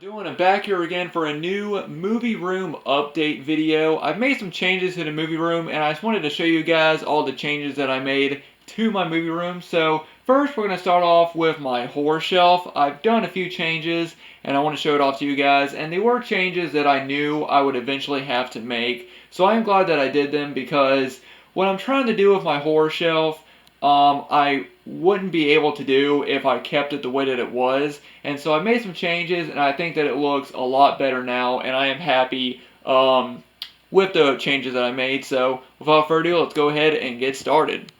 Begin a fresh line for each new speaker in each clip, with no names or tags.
Doing it back here again for a new movie room update video. I've made some changes to the movie room and I just wanted to show you guys all the changes that I made to my movie room. So first we're going to start off with my horror shelf. I've done a few changes and I want to show it off to you guys, and they were changes that I knew I would eventually have to make. So I am glad that I did them because what I'm trying to do with my horror shelf I wouldn't be able to do if I kept it the way that it was. And so I made some changes, and I think that it looks a lot better now, and I am happy with the changes that I made. So without further ado, let's go ahead and get started.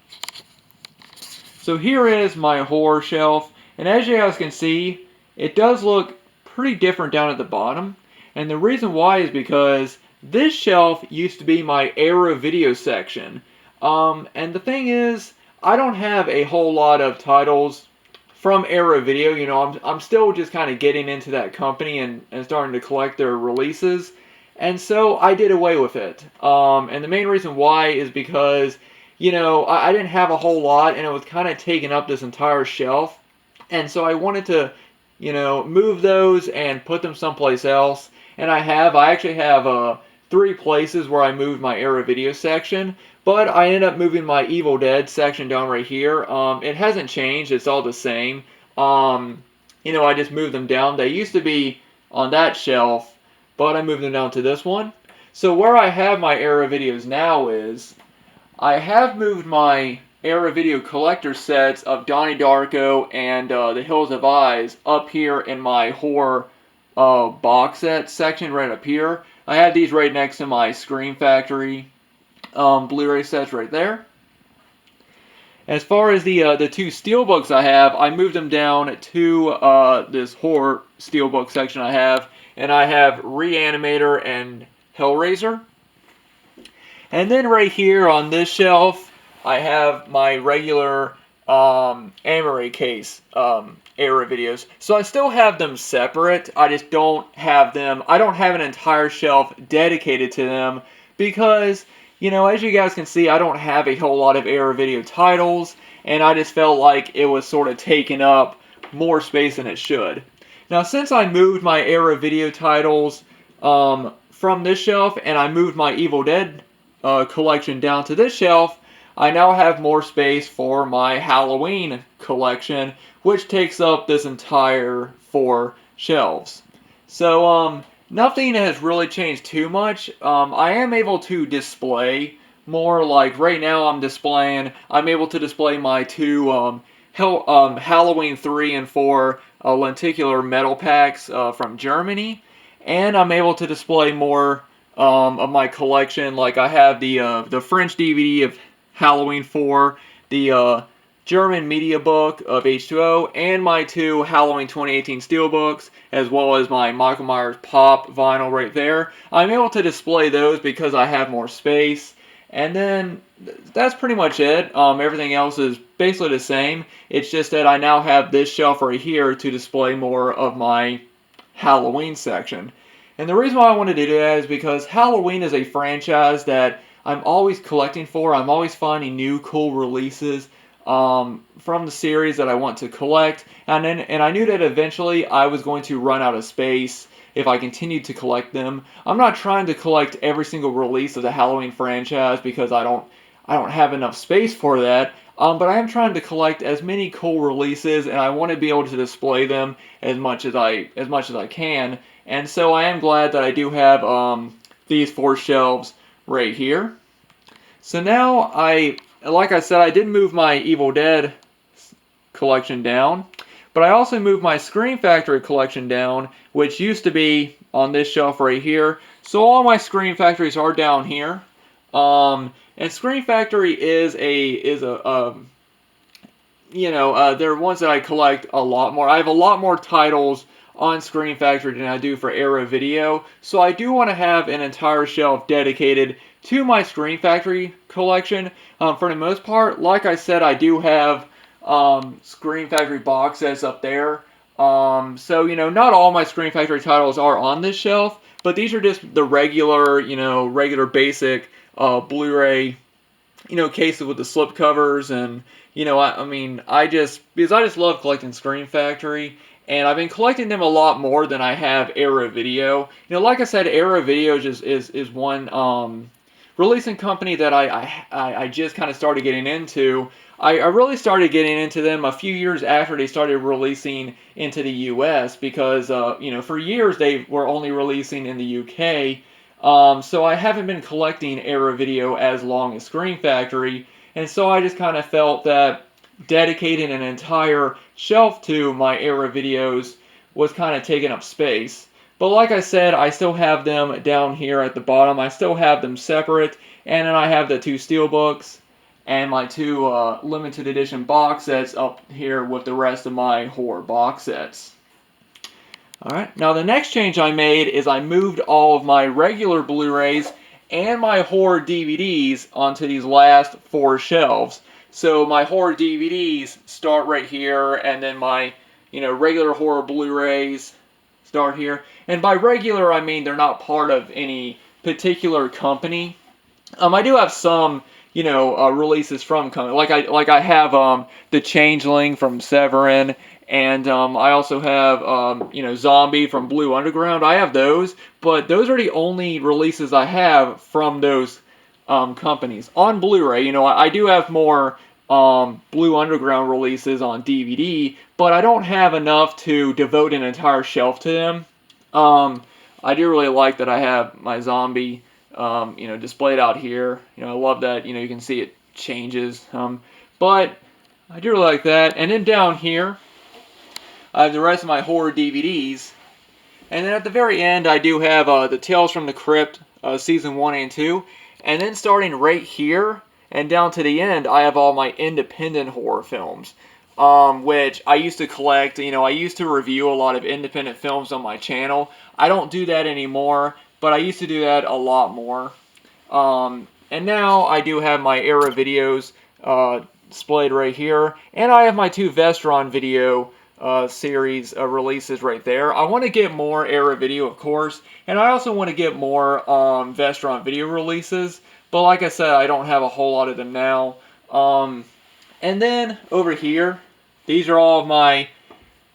So here is my horror shelf, and as you guys can see, it does look pretty different down at the bottom. And the reason why is because this shelf used to be my era video section. And the thing is, I don't have a whole lot of titles from Era Video. You know, I'm still just kind of getting into that company and starting to collect their releases. And so I did away with it. And the main reason why is because, you know, I didn't have a whole lot and it was kind of taking up this entire shelf. And so I wanted to, you know, move those and put them someplace else. And I actually have 3 places where I moved my Era Video section. But I ended up moving my Evil Dead section down right here. It hasn't changed. It's all the same. You know, I just moved them down. They used to be on that shelf, but I moved them down to this one. So where I have my Era videos now is, I have moved my Era Video collector sets of Donnie Darko and The Hills Have Eyes up here in my horror box set section right up here. I have these right next to my Scream Factory Blu-ray sets right there. As far as the 2 steelbooks I have, I moved them down to this horror steelbook section I have, and I have Reanimator and Hellraiser. And then right here on this shelf, I have my regular Amaray case era videos. So I still have them separate. I just don't have them. I don't have an entire shelf dedicated to them because, you know, as you guys can see, I don't have a whole lot of Era Video titles, and I just felt like it was sort of taking up more space than it should. Now, since I moved my Era Video titles from this shelf, and I moved my Evil Dead collection down to this shelf, I now have more space for my Halloween collection, which takes up this entire 4 shelves. So, nothing has really changed too much. I am able to display more. Like right now I'm able to display my 2 Halloween 3 and 4 lenticular metal packs from Germany. And I'm able to display more of my collection. Like I have the French DVD of Halloween 4, the German media book of H2O, and my 2 Halloween 2018 steelbooks, as well as my Michael Myers Pop vinyl right there. I'm able to display those because I have more space. And then that's pretty much it. Everything else is basically the same. It's just that I now have this shelf right here to display more of my Halloween section. And the reason why I wanted to do that is because Halloween is a franchise that I'm always collecting for. I'm always finding new cool releases from the series that I want to collect, and I knew that eventually I was going to run out of space if I continued to collect them. I'm not trying to collect every single release of the Halloween franchise because I don't have enough space for that. But I am trying to collect as many cool releases, and I want to be able to display them as much as I can. And so I am glad that I do have these 4 shelves right here. So now like I said, I did move my Evil Dead collection down, but I also moved my Scream Factory collection down, which used to be on this shelf right here. So all my Scream Factories are down here. And Scream Factory is you know, they're ones that I collect a lot more. I have a lot more titles on Scream Factory than I do for Era Video, so I do want to have an entire shelf dedicated to my Scream Factory collection. For the most part, like I said, I do have Scream Factory box sets up there. So, you know, not all my Scream Factory titles are on this shelf, but these are just the regular, you know, regular basic Blu-ray, you know, cases with the slip covers. And, you know, I mean, because I just love collecting Scream Factory, and I've been collecting them a lot more than I have Arrow Video. You know, like I said, Arrow Video is one releasing company that I just kind of started getting into. I really started getting into them a few years after they started releasing into the U.S. because you know, for years they were only releasing in the U.K. So I haven't been collecting Arrow Video as long as Scream Factory, and so I just kind of felt that dedicating an entire shelf to my Arrow videos was kind of taking up space. But like I said, I still have them down here at the bottom. I still have them separate, and then I have the 2 steelbooks and my 2 limited edition box sets up here with the rest of my horror box sets. Alright, now the next change I made is I moved all of my regular Blu-rays and my horror DVDs onto these last 4 shelves. So my horror DVDs start right here, and then my, you know, regular horror Blu-rays start here. And by regular, I mean they're not part of any particular company. I do have some, you know, releases from company. Like I have The Changeling from Severin, and I also have you know, Zombie from Blue Underground. I have those, but those are the only releases I have from those companies. On Blu-ray, you know, I do have more Blue Underground releases on DVD, but I don't have enough to devote an entire shelf to them. I do really like that I have my Zombie, you know, displayed out here. You know, I love that, you know, you can see it changes. But I do really like that. And then down here, I have the rest of my horror DVDs. And then at the very end, I do have the Tales from the Crypt, Season 1 and 2. And then starting right here and down to the end, I have all my independent horror films, which I used to collect. You know, I used to review a lot of independent films on my channel. I don't do that anymore, but I used to do that a lot more. And now I do have my Arrow videos displayed right here, and I have my 2 Vestron video series releases right there. I want to get more Arrow video, of course, and I also want to get more Vestron video releases, but like I said, I don't have a whole lot of them now. And then over here, these are all of my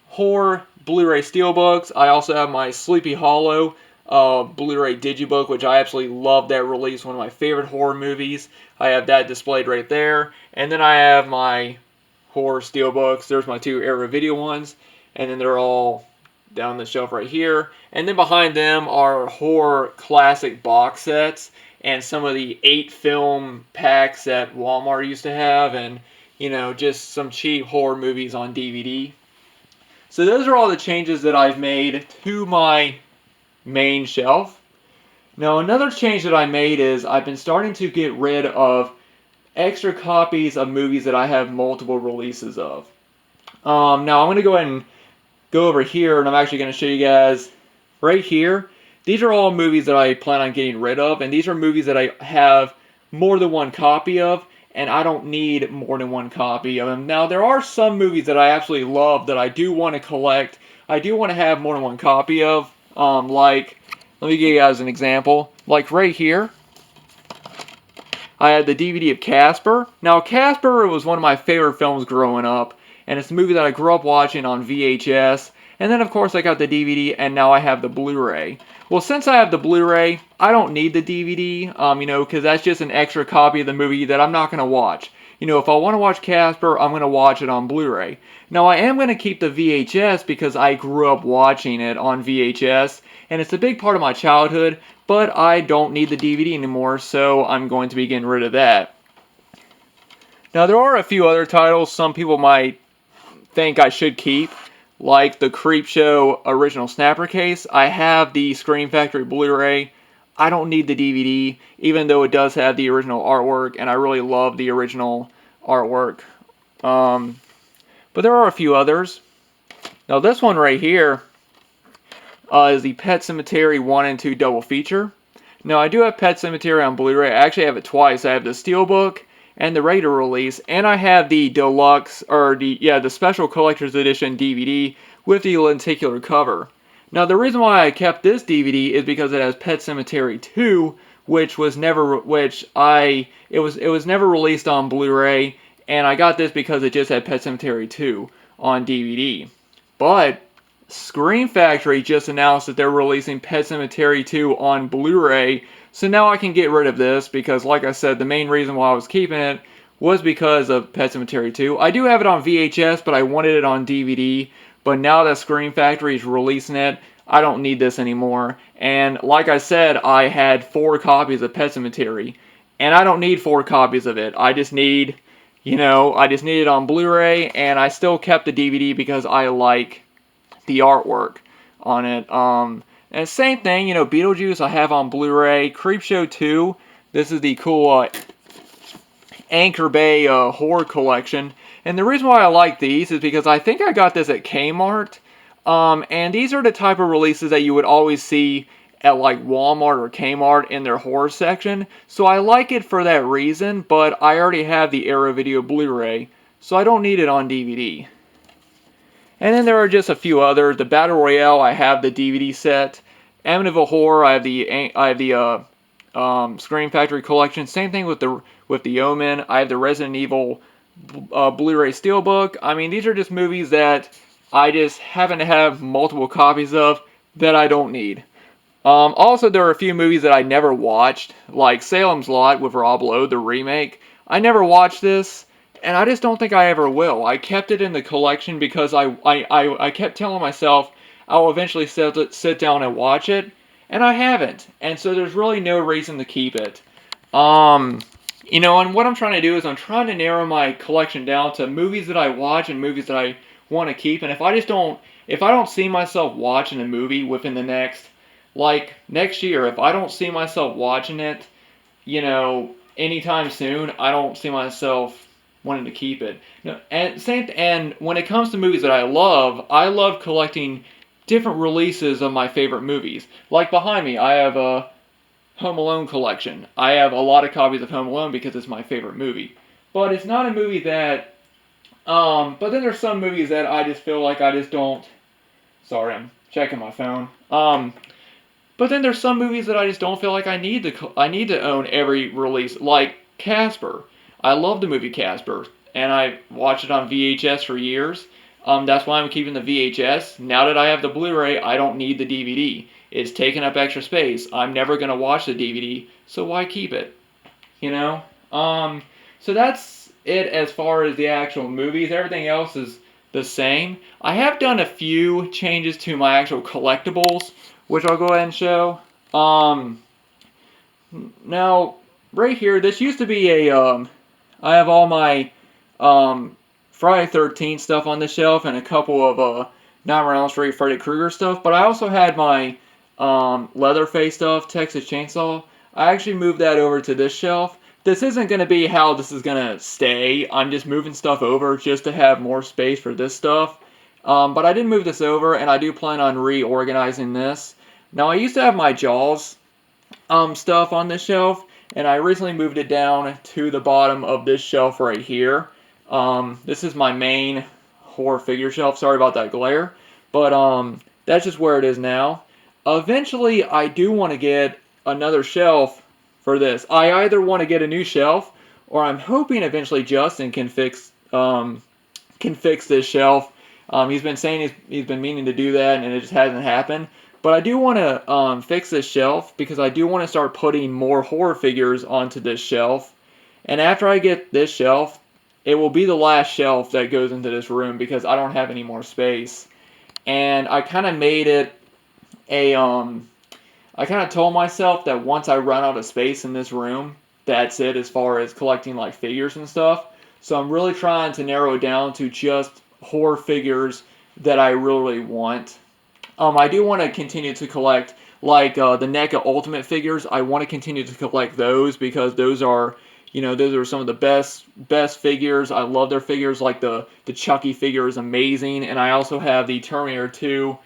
horror Blu-ray steelbooks. I also have my Sleepy Hollow Blu-ray digibook, which I absolutely love that release, one of my favorite horror movies. I have that displayed right there. And then I have my horror steelbooks. There's my 2 Arrow video ones, and then they're all down the shelf right here. And then behind them are horror classic box sets and some of the 8 film packs that Walmart used to have, and, you know, just some cheap horror movies on DVD. So those are all the changes that I've made to my main shelf. Now another change that I made is I've been starting to get rid of extra copies of movies that I have multiple releases of. Now I'm going to go ahead and go over here, and I'm actually going to show you guys right here. These are all movies that I plan on getting rid of, and these are movies that I have more than one copy of, and I don't need more than one copy of them. Now there are some movies that I absolutely love that I do want to collect. I do want to have more than one copy of. Like, let me give you guys an example. Like right here, I had the DVD of Casper. Now, Casper was one of my favorite films growing up, and it's a movie that I grew up watching on VHS. And then, of course, I got the DVD, and now I have the Blu-ray. Well, since I have the Blu-ray, I don't need the DVD, you know, because that's just an extra copy of the movie that I'm not going to watch. You know, if I want to watch Casper, I'm going to watch it on Blu-ray. Now, I am going to keep the VHS because I grew up watching it on VHS, and it's a big part of my childhood, but I don't need the DVD anymore, so I'm going to be getting rid of that. Now, there are a few other titles some people might think I should keep, like the Creepshow original snapper case. I have the Scream Factory Blu-ray. I don't need the DVD, even though it does have the original artwork, and I really love the original artwork. But there are a few others. Now this one right here is the Pet Sematary 1 and 2 double feature. Now I do have Pet Sematary on Blu-ray. I actually have it twice. I have the Steelbook and the regular release, and I have the deluxe, or the special collector's edition DVD with the lenticular cover. Now the reason why I kept this DVD is because it has Pet Sematary 2, which was never released on Blu-ray, and I got this because it just had Pet Sematary 2 on DVD. But Scream Factory just announced that they're releasing Pet Sematary 2 on Blu-ray, so now I can get rid of this because, like I said, the main reason why I was keeping it was because of Pet Sematary 2. I do have it on VHS, but I wanted it on DVD, but now that Scream Factory is releasing it, I don't need this anymore. And like I said, I had 4 copies of Pet Sematary, and I don't need 4 copies of it. I just need, I just need it on Blu-ray, and I still kept the DVD because I like the artwork on it. And same thing, Beetlejuice I have on Blu-ray. Creepshow 2, this is the cool Anchor Bay horror collection. And the reason why I like these is because I think I got this at Kmart. And these are the type of releases that you would always see at like Walmart or Kmart in their horror section. So I like it for that reason, but I already have the Arrow Video Blu-ray, so I don't need it on DVD. And then there are just a few others. The Battle Royale, I have the DVD set. Amityville Horror, I have the Scream Factory collection. Same thing with the Omen. I have the Resident Evil Blu-ray Steelbook. I mean, these are just movies that I just happen to have multiple copies of that I don't need. Also, there are a few movies that I never watched, like Salem's Lot with Rob Lowe, the remake. I never watched this, and I just don't think I ever will. I kept it in the collection because I kept telling myself I'll eventually sit down and watch it, and I haven't. And so there's really no reason to keep it. And what I'm trying to do is I'm trying to narrow my collection down to movies that I watch and movies that I want to keep. And if I don't see myself watching a movie within the next year, if I don't see myself watching it, anytime soon, I don't see myself wanting to keep it. No, and when it comes to movies that I love collecting different releases of my favorite movies. Like behind me, I have a Home Alone collection. I have a lot of copies of Home Alone because it's my favorite movie. But it's not a movie that but then there's some movies that I just feel like I just don't. Sorry, I'm checking my phone. But then there's some movies that I just don't feel like I need to own every release. Like Casper. I love the movie Casper, and I watched it on VHS for years. That's why I'm keeping the VHS. Now that I have the Blu-ray, I don't need the DVD. It's taking up extra space. I'm never gonna watch the DVD, so why keep it? So that's it as far as the actual movies. Everything else is the same. I have done a few changes to my actual collectibles, which I'll go ahead and show. Now, right here, this used to be I have all my Friday 13th stuff on the shelf and a couple of Nightmare on Elm Street Freddy Krueger stuff, but I also had my Leatherface stuff, Texas Chainsaw. I actually moved that over to this shelf. This isn't going to be how this is going to stay. I'm just moving stuff over just to have more space for this stuff. But I did move this over, and I do plan on reorganizing this. Now, I used to have my Jaws stuff on this shelf, and I recently moved it down to the bottom of this shelf right here. This is my main horror figure shelf. Sorry about that glare. But that's just where it is now. Eventually, I do want to get another shelf for this. I either want to get a new shelf, or I'm hoping eventually Justin can fix this shelf. He's been saying he's been meaning to do that, and it just hasn't happened. But I do want to fix this shelf because I do want to start putting more horror figures onto this shelf. And after I get this shelf, it will be the last shelf that goes into this room because I don't have any more space. And I kind of made it I kind of told myself that once I run out of space in this room, that's it as far as collecting like figures and stuff. So I'm really trying to narrow it down to just horror figures that I really want. I do want to continue to collect like the NECA Ultimate figures. I want to continue to collect those because those are some of the best figures. I love their figures. Like the Chucky figure is amazing, and I also have the Terminator 2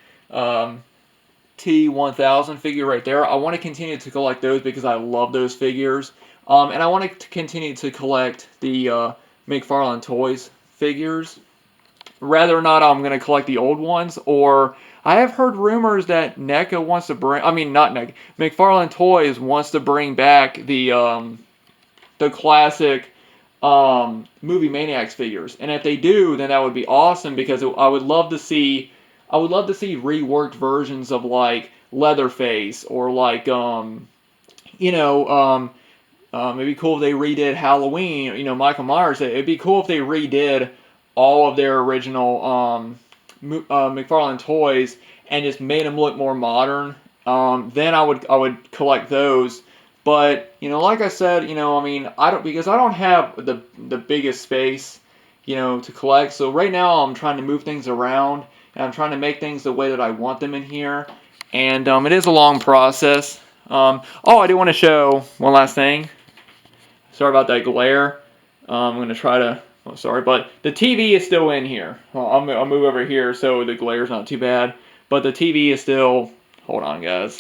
T-1000 figure right there. I want to continue to collect those because I love those figures. And I want to continue to collect the McFarlane Toys figures. Whether or not I'm going to collect the old ones, or I have heard rumors that NECA wants to bring, not NECA, McFarlane Toys wants to bring back the classic Movie Maniacs figures. And if they do, then that would be awesome because I would love to see I would love to see reworked versions of like Leatherface or like you know it'd be cool if they redid Halloween. You know, Michael Myers. It'd be cool if they redid all of their original McFarlane toys and just made them look more modern. Then I would collect those. But you know, like I said, you know, I mean, I don't have the biggest space, you know, to collect. So right now I'm trying to move things around and I'm trying to make things the way that I want them in here. And it is a long process. Oh, I do want to show one last thing. Sorry about that glare. I'm going to try to, oh, sorry, but the TV is still in here. Well, I'll move over here so the glare's not too bad. But the TV is still, hold on guys.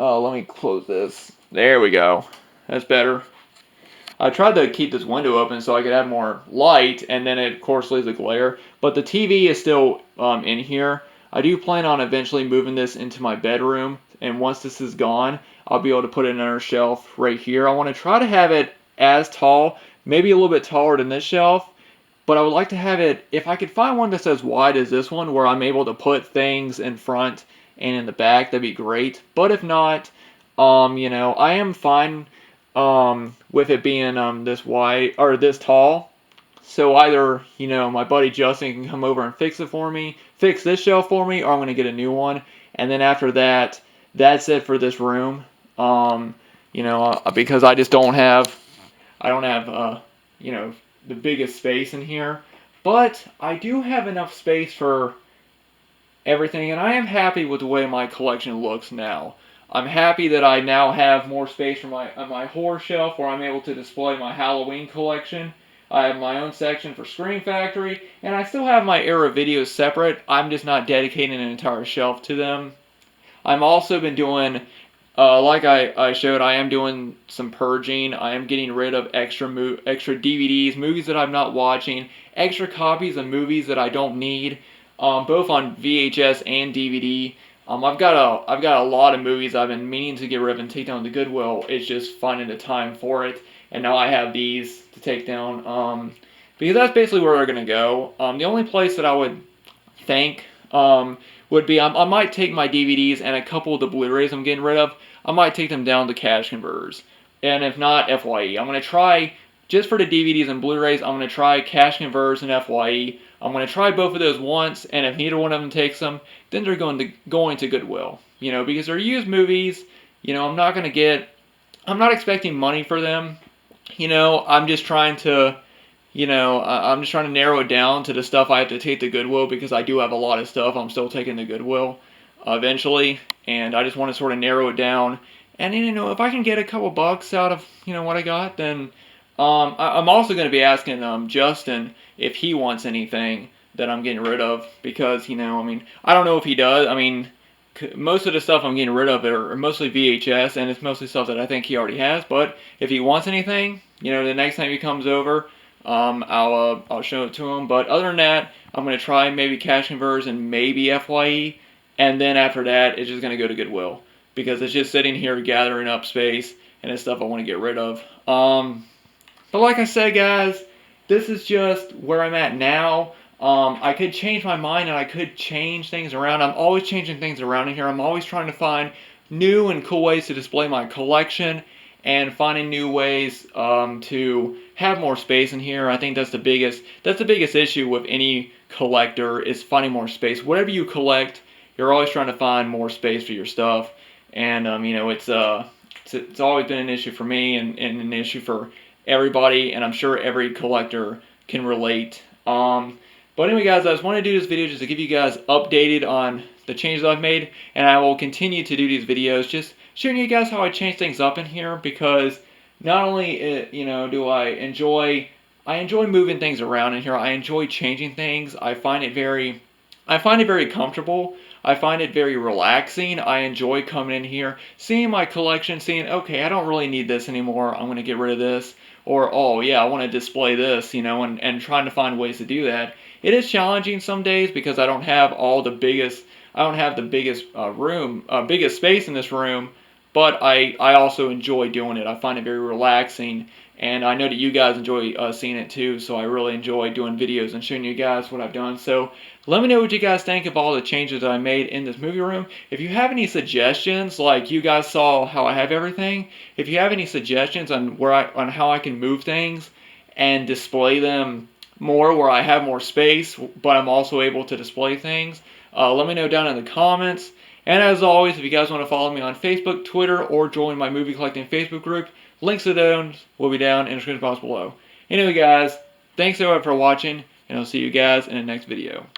Oh, let me close this. There we go. That's better. I tried to keep this window open so I could have more light, and then it of course leaves a glare. But the TV is still in here. I do plan on eventually moving this into my bedroom, and once this is gone, I'll be able to put it in another shelf right here. I want to try to have it as tall, maybe a little bit taller than this shelf, but I would like to have it, if I could find one that's as wide as this one, where I'm able to put things in front and in the back, that'd be great. But if not, you know, I am fine with it being this wide or this tall. So either, you know, my buddy Justin can come over and fix it for me, fix this shelf for me, or I'm going to get a new one. And then after that, that's it for this room. You know, because I just don't have, you know, the biggest space in here. But I do have enough space for everything, and I am happy with the way my collection looks now. I'm happy that I now have more space for my horror shelf where I'm able to display my Halloween collection. I have my own section for Scream Factory, and I still have my era videos separate. I'm just not dedicating an entire shelf to them. I'm also been doing, like I showed, I am doing some purging. I am getting rid of extra DVDs, movies that I'm not watching, extra copies of movies that I don't need, both on VHS and DVD. I've got a lot of movies I've been meaning to get rid of and take down to Goodwill. It's just finding the time for it, and now I have these to take down. Because that's basically where they're gonna go. The only place that I would think would be I might take my DVDs and a couple of the Blu-rays I'm getting rid of. I might take them down to Cash Converters, and if not, FYE. I'm gonna try just for the DVDs and Blu-rays. I'm gonna try Cash Converters and FYE. I'm going to try both of those once, and if neither one of them takes them, then they're going to Goodwill. You know, because they're used movies. You know, I'm not expecting money for them. You know, I'm just trying to, you know, I'm just trying to narrow it down to the stuff I have to take to Goodwill, because I do have a lot of stuff I'm still taking to Goodwill eventually, and I just want to sort of narrow it down. And, you know, if I can get a couple bucks out of, you know, what I got, then I'm also going to be asking Justin if he wants anything that I'm getting rid of, because, you know, I mean, I don't know if he does. I mean, most of the stuff I'm getting rid of are mostly VHS, and it's mostly stuff that I think he already has. But if he wants anything, you know, the next time he comes over, I'll show it to him. But other than that, I'm going to try maybe Cash Converters and maybe FYE, and then after that, it's just going to go to Goodwill, because it's just sitting here gathering up space, and it's stuff I want to get rid of. But like I said, guys, this is just where I'm at now. I could change my mind and I could change things around. I'm always changing things around in here. I'm always trying to find new and cool ways to display my collection and finding new ways to have more space in here. I think that's the biggest issue with any collector, is finding more space. Whatever you collect, you're always trying to find more space for your stuff. And you know, it's always been an issue for me and an issue for everybody, and I'm sure every collector can relate. But anyway, guys, I just want to do this video just to give you guys updated on the changes I've made, and I will continue to do these videos just showing you guys how I change things up in here, because not only you know, do I enjoy moving things around in here, I enjoy changing things. I find it very comfortable. I find it very relaxing. I enjoy coming in here, seeing my collection, seeing, okay, I don't really need this anymore, I'm going to get rid of this. Or, oh yeah, I want to display this, you know, and trying to find ways to do that. It is challenging some days because I don't have the biggest space in this room. but I also enjoy doing it. I find it very relaxing, and I know that you guys enjoy seeing it too, so I really enjoy doing videos and showing you guys what I've done. So let me know what you guys think of all the changes that I made in this movie room. If you have any suggestions, like you guys saw how I have everything, if you have any suggestions on on how I can move things and display them more, where I have more space, but I'm also able to display things, let me know down in the comments. And as always, if you guys want to follow me on Facebook, Twitter, or join my movie collecting Facebook group, links to those will be down in the description box below. Anyway, guys, thanks so much for watching, and I'll see you guys in the next video.